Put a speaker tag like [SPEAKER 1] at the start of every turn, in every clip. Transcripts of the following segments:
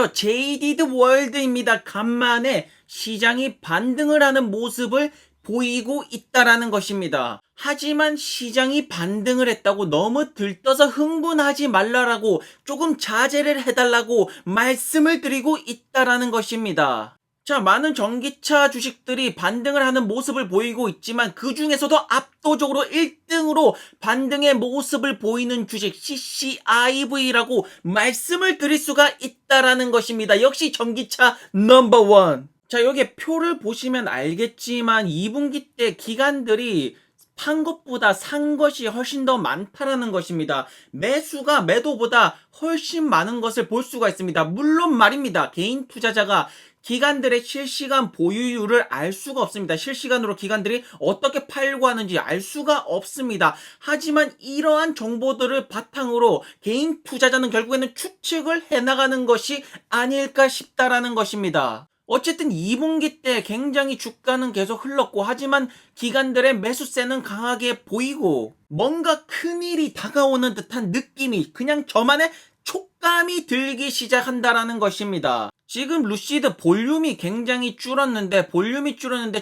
[SPEAKER 1] 안녕하세요. 제이디드 월드입니다. 간만에 시장이 반등을 하는 모습을 보이고 있다라는 것입니다. 하지만 시장이 반등을 했다고 너무 들떠서 흥분하지 말라라고 조금 자제를 해달라고 말씀을 드리고 있다라는 것입니다. 자, 많은 전기차 주식들이 반등을 하는 모습을 보이고 있지만 그 중에서도 압도적으로 1등으로 반등의 모습을 보이는 주식 CCIV라고 말씀을 드릴 수가 있다라는 것입니다. 역시 전기차 넘버원. 자, 여기 표를 보시면 알겠지만 2분기 때 기관들이 판 것보다 산 것이 훨씬 더 많다라는 것입니다. 매수가 매도보다 훨씬 많은 것을 볼 수가 있습니다. 물론 말입니다. 개인 투자자가 기관들의 실시간 보유율을 알 수가 없습니다. 실시간으로 기관들이 어떻게 팔고 하는지 알 수가 없습니다. 하지만 이러한 정보들을 바탕으로 개인 투자자는 결국에는 추측을 해나가는 것이 아닐까 싶다라는 것입니다. 어쨌든 2분기 때 굉장히 주가는 계속 흘렀고, 하지만 기관들의 매수세는 강하게 보이고 뭔가 큰일이 다가오는 듯한 느낌이, 그냥 저만의 촉감이 들기 시작한다라는 것입니다. 지금 루시드 볼륨이 굉장히 줄었는데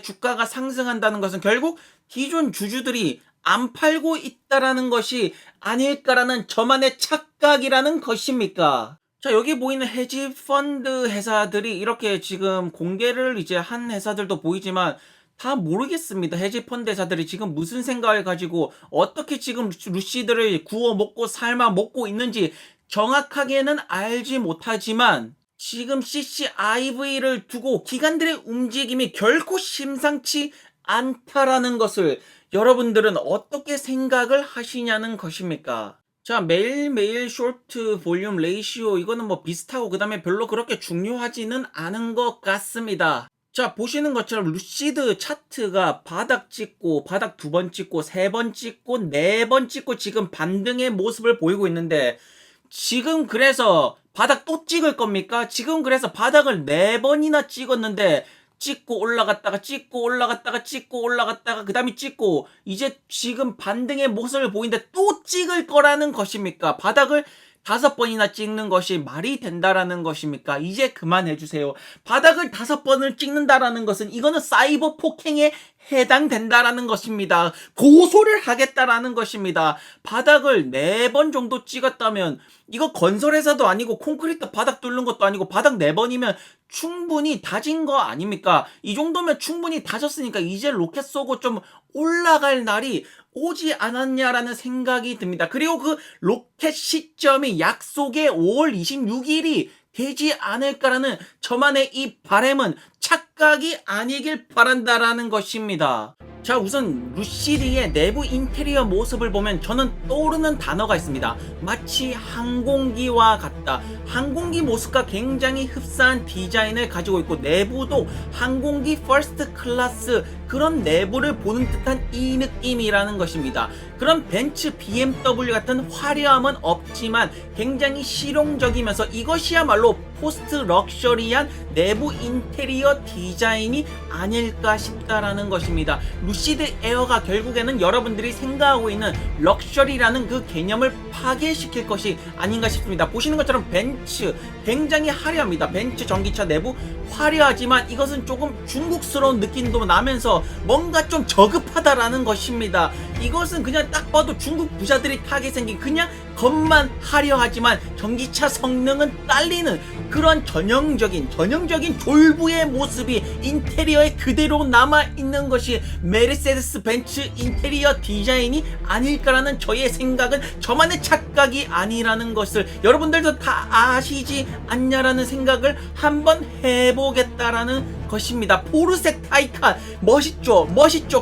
[SPEAKER 1] 주가가 상승한다는 것은 결국 기존 주주들이 안 팔고 있다라는 것이 아닐까라는 저만의 착각이라는 것입니까? 자, 여기 보이는 헤지 펀드 회사들이 이렇게 지금 공개를 이제 한 회사들도 보이지만 다 모르겠습니다. 헤지 펀드 회사들이 지금 무슨 생각을 가지고 어떻게 지금 루시드를 구워 먹고 삶아 먹고 있는지 정확하게는 알지 못하지만 지금 CCIV를 두고 기관들의 움직임이 결코 심상치 않다라는 것을 여러분들은 어떻게 생각을 하시냐는 것입니까? 자, 매일매일 쇼트 볼륨 레이시오, 이거는 뭐 비슷하고 그 다음에 별로 그렇게 중요하지는 않은 것 같습니다. 자, 보시는 것처럼 루시드 차트가 바닥 찍고 바닥 2번 찍고 3번 찍고 4번 찍고 지금 반등의 모습을 보이고 있는데, 지금 그래서 바닥 또 찍을 겁니까? 지금 그래서 바닥을 4번이나 찍었는데 찍고 올라갔다가 찍고 올라갔다가 찍고 올라갔다가 그 다음에 찍고 이제 지금 반등의 모습을 보이는데 또 찍을 거라는 것입니까? 바닥을 5번이나 찍는 것이 말이 된다라는 것입니까? 이제 그만해주세요. 바닥을 5번을 찍는다라는 것은 이거는 사이버 폭행에 해당된다라는 것입니다. 고소를 하겠다라는 것입니다. 바닥을 4번 정도 찍었다면 이거 건설회사도 아니고 콘크리트 바닥 뚫는 것도 아니고 바닥 4번이면 충분히 다진 거 아닙니까? 이 정도면 충분히 다졌으니까 이제 로켓 쏘고 좀 올라갈 날이 오지 않았냐라는 생각이 듭니다. 그리고 그 로켓 시점이 약속의 5월 26일이 되지 않을까라는 저만의 이 바람은 착각이 아니길 바란다라는 것입니다. 자, 우선 루시드의 내부 인테리어 모습을 보면 저는 떠오르는 단어가 있습니다. 마치 항공기와 같다. 항공기 모습과 굉장히 흡사한 디자인을 가지고 있고 내부도 항공기 퍼스트 클래스 그런 내부를 보는 듯한 이 느낌이라는 것입니다. 그런 벤츠, BMW 같은 화려함은 없지만 굉장히 실용적이면서 이것이야말로 포스트 럭셔리한 내부 인테리어 디자인이 아닐까 싶다라는 것입니다. 루시드 에어가 결국에는 여러분들이 생각하고 있는 럭셔리라는 그 개념을 파괴시킬 것이 아닌가 싶습니다. 보시는 것처럼 벤츠 굉장히 화려합니다. 벤츠 전기차 내부 화려하지만 이것은 조금 중국스러운 느낌도 나면서 뭔가 좀 저급하다라는 것입니다. 이것은 그냥 딱 봐도 중국 부자들이 타게 생긴 그냥 겉만 화려하지만 전기차 성능은 딸리는 그런 전형적인 졸부의 모습이 인테리어에 그대로 남아있는 것이 메르세데스 벤츠 인테리어 디자인이 아닐까라는 저의 생각은 저만의 착각이 아니라는 것을 여러분들도 다 아시지 않냐라는 생각을 한번 해보겠다라는 것입니다. 포르쉐 타이칸 멋있죠?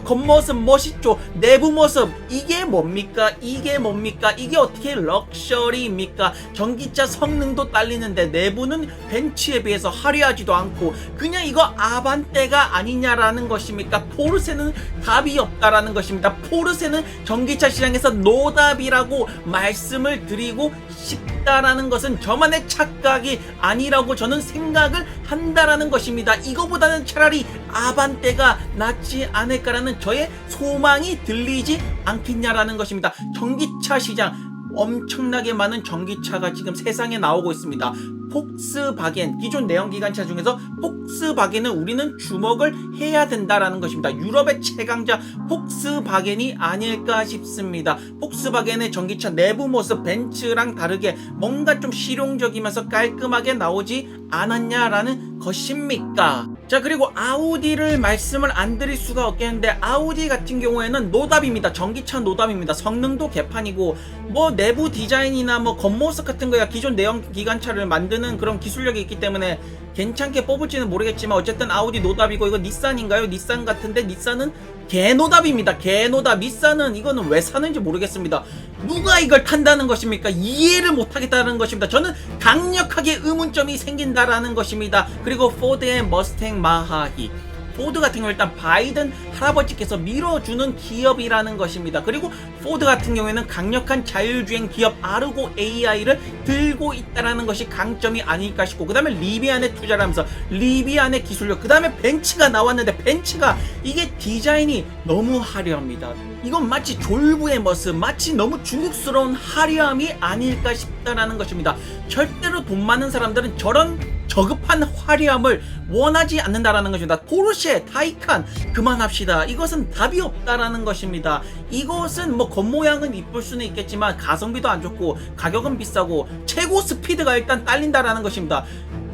[SPEAKER 1] 겉모습 멋있죠? 내부 모습 이게 뭡니까? 이게 어떻게 럭셔리입니까? 전기차 성능도 딸리는데 내부는 벤츠에 비해서 화려하지도 않고 그냥 이거 아반떼가 아니냐라는 것입니까? 포르쉐는 답이 없다라는 것입니다. 포르쉐는 전기차 시장에서 노답이라고 말씀을 드리고 싶다라는 것은 저만의 착각이 아니라고 저는 생각을 한다라는 것입니다. 이거보다는 차라리 아반떼가 낫지 않을까라는 저의 소망이 들리지 않겠냐라는 것입니다. 전기차 시장 엄청나게 많은 전기차가 지금 세상에 나오고 있습니다. 폭스바겐, 기존 내연기관차 중에서 폭스바겐은 우리는 주목을 해야 된다라는 것입니다. 유럽의 최강자 폭스바겐이 아닐까 싶습니다. 폭스바겐의 전기차 내부 모습 벤츠랑 다르게 뭔가 좀 실용적이면서 깔끔하게 나오지 않았냐라는 것입니까? 자, 그리고 아우디를 말씀을 안 드릴 수가 없겠는데, 아우디 같은 경우에는 노답입니다. 전기차 노답입니다. 성능도 개판이고 뭐 내부 디자인이나 뭐 겉모습 같은 거야 기존 내연 기관차를 만드는 그런 기술력이 있기 때문에 괜찮게 뽑을지는 모르겠지만 어쨌든 아우디 노답이고, 이거 닛산인가요? 닛산 같은데 닛산은 개노답입니다. 개노답. 닛산은 이거는 왜 사는지 모르겠습니다. 누가 이걸 탄다는 것입니까? 이해를 못하겠다는 것입니다. 저는 강력하게 의문점이 생긴다라는 것입니다. 그리고 포드의 머스탱 마하히, 포드 같은 경우 일단 바이든 할아버지께서 밀어주는 기업이라는 것입니다. 그리고 포드 같은 경우에는 강력한 자율주행 기업 아르고 AI를 들고 있다라는 것이 강점이 아닐까 싶고, 그 다음에 리비안에 투자를 하면서 리비안의 기술력, 그 다음에 벤츠가 나왔는데 벤츠가 이게 디자인이 너무 화려합니다. 이건 마치 졸부의 모습, 마치 너무 중국스러운 화려함이 아닐까 싶다라는 것입니다. 절대로 돈 많은 사람들은 저런 저급한 화려함을 원하지 않는다라는 것입니다. 포르쉐, 타이칸 그만합시다. 이것은 답이 없다라는 것입니다. 이것은 뭐 겉모양은 이쁠 수는 있겠지만 가성비도 안 좋고 가격은 비싸고 최고 스피드가 일단 딸린다라는 것입니다.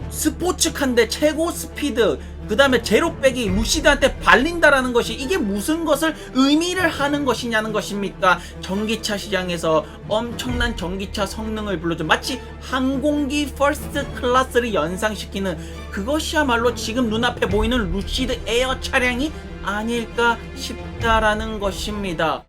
[SPEAKER 1] 스포츠카인데 최고 스피드, 그 다음에 제로백이 루시드한테 발린다라는 것이 이게 무슨 것을 의미를 하는 것이냐는 것입니까? 전기차 시장에서 엄청난 전기차 성능을 불러줘 마치 항공기 퍼스트 클래스를 연상시키는 그것이야말로 지금 눈앞에 보이는 루시드 에어 차량이 아닐까 싶다라는 것입니다.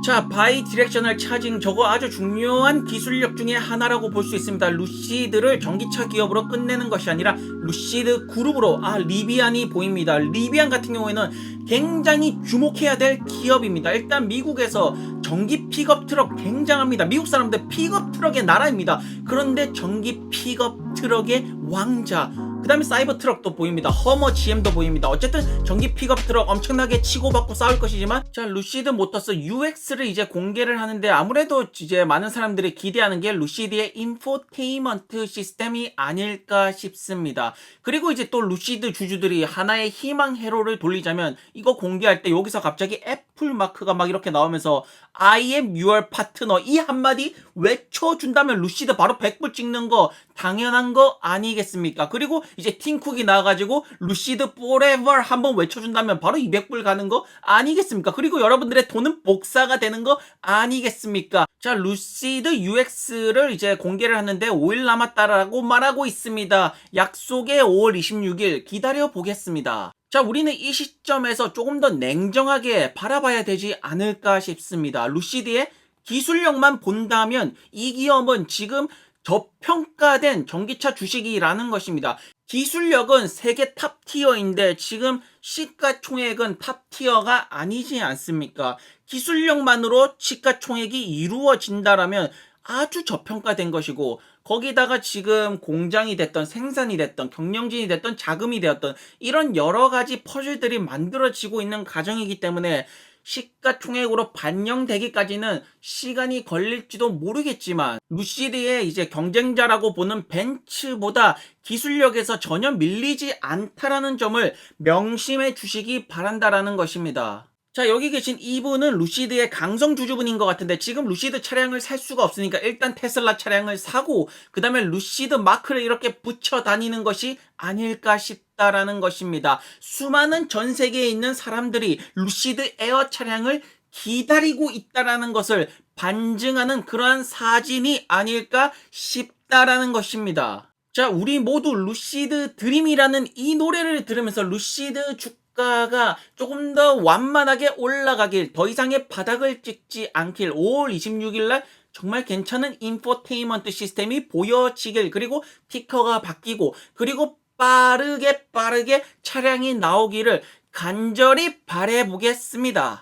[SPEAKER 1] 자, 바이 디렉셔널 차징, 저거 아주 중요한 기술력 중에 하나라고 볼 수 있습니다. 루시드를 전기차 기업으로 끝내는 것이 아니라 루시드 그룹으로 리비안이 보입니다. 리비안 같은 경우에는 굉장히 주목해야 될 기업입니다. 일단 미국에서 전기 픽업 트럭 굉장합니다. 미국 사람들 픽업 트럭의 나라입니다. 그런데 전기 픽업 트럭의 왕자, 그 다음에 사이버 트럭도 보입니다. 허머 GM도 보입니다. 어쨌든 전기 픽업 트럭 엄청나게 치고받고 싸울 것이지만, 자, 루시드 모터스 UX를 이제 공개를 하는데 아무래도 이제 많은 사람들이 기대하는 게 루시드의 인포테인먼트 시스템이 아닐까 싶습니다. 그리고 이제 또 루시드 주주들이 하나의 희망 회로를 돌리자면, 이거 공개할 때 여기서 갑자기 애플 마크가 막 이렇게 나오면서 I am your partner 이 한마디 외쳐준다면 루시드 바로 100불 찍는 거 당연한 거 아니겠습니까? 그리고 이제 팀쿡이 나와가지고 루시드 forever 한번 외쳐준다면 바로 200불 가는 거 아니겠습니까? 그리고 여러분들의 돈은 복사가 되는 거 아니겠습니까? 자, 루시드 UX를 이제 공개를 하는데 5일 남았다라고 말하고 있습니다. 약속의 5월 26일 기다려 보겠습니다. 자, 우리는 이 시점에서 조금 더 냉정하게 바라봐야 되지 않을까 싶습니다. 루시드의 기술력만 본다면 이 기업은 지금 저평가된 전기차 주식이라는 것입니다. 기술력은 세계 탑티어인데 지금 시가총액은 탑티어가 아니지 않습니까? 기술력만으로 시가총액이 이루어진다라면 아주 저평가된 것이고, 거기다가 지금 공장이 됐던 생산이 됐던 경영진이 됐던 자금이 되었던 이런 여러 가지 퍼즐들이 만들어지고 있는 과정이기 때문에 시가총액으로 반영되기까지는 시간이 걸릴지도 모르겠지만, 루시드의 이제 경쟁자라고 보는 벤츠보다 기술력에서 전혀 밀리지 않다라는 점을 명심해 주시기 바란다라는 것입니다. 자, 여기 계신 이분은 루시드의 강성 주주분인 것 같은데, 지금 루시드 차량을 살 수가 없으니까 일단 테슬라 차량을 사고 그 다음에 루시드 마크를 이렇게 붙여 다니는 것이 아닐까 싶다라는 것입니다. 수많은 전 세계에 있는 사람들이 루시드 에어 차량을 기다리고 있다라는 것을 반증하는 그러한 사진이 아닐까 싶다라는 것입니다. 자, 우리 모두 루시드 드림이라는 이 노래를 들으면서 루시드 주가가 조금 더 완만하게 올라가길, 더 이상의 바닥을 찍지 않길, 5월 26일날 정말 괜찮은 인포테인먼트 시스템이 보여지길, 그리고 티커가 바뀌고 그리고 빠르게 차량이 나오기를 간절히 바라보겠습니다.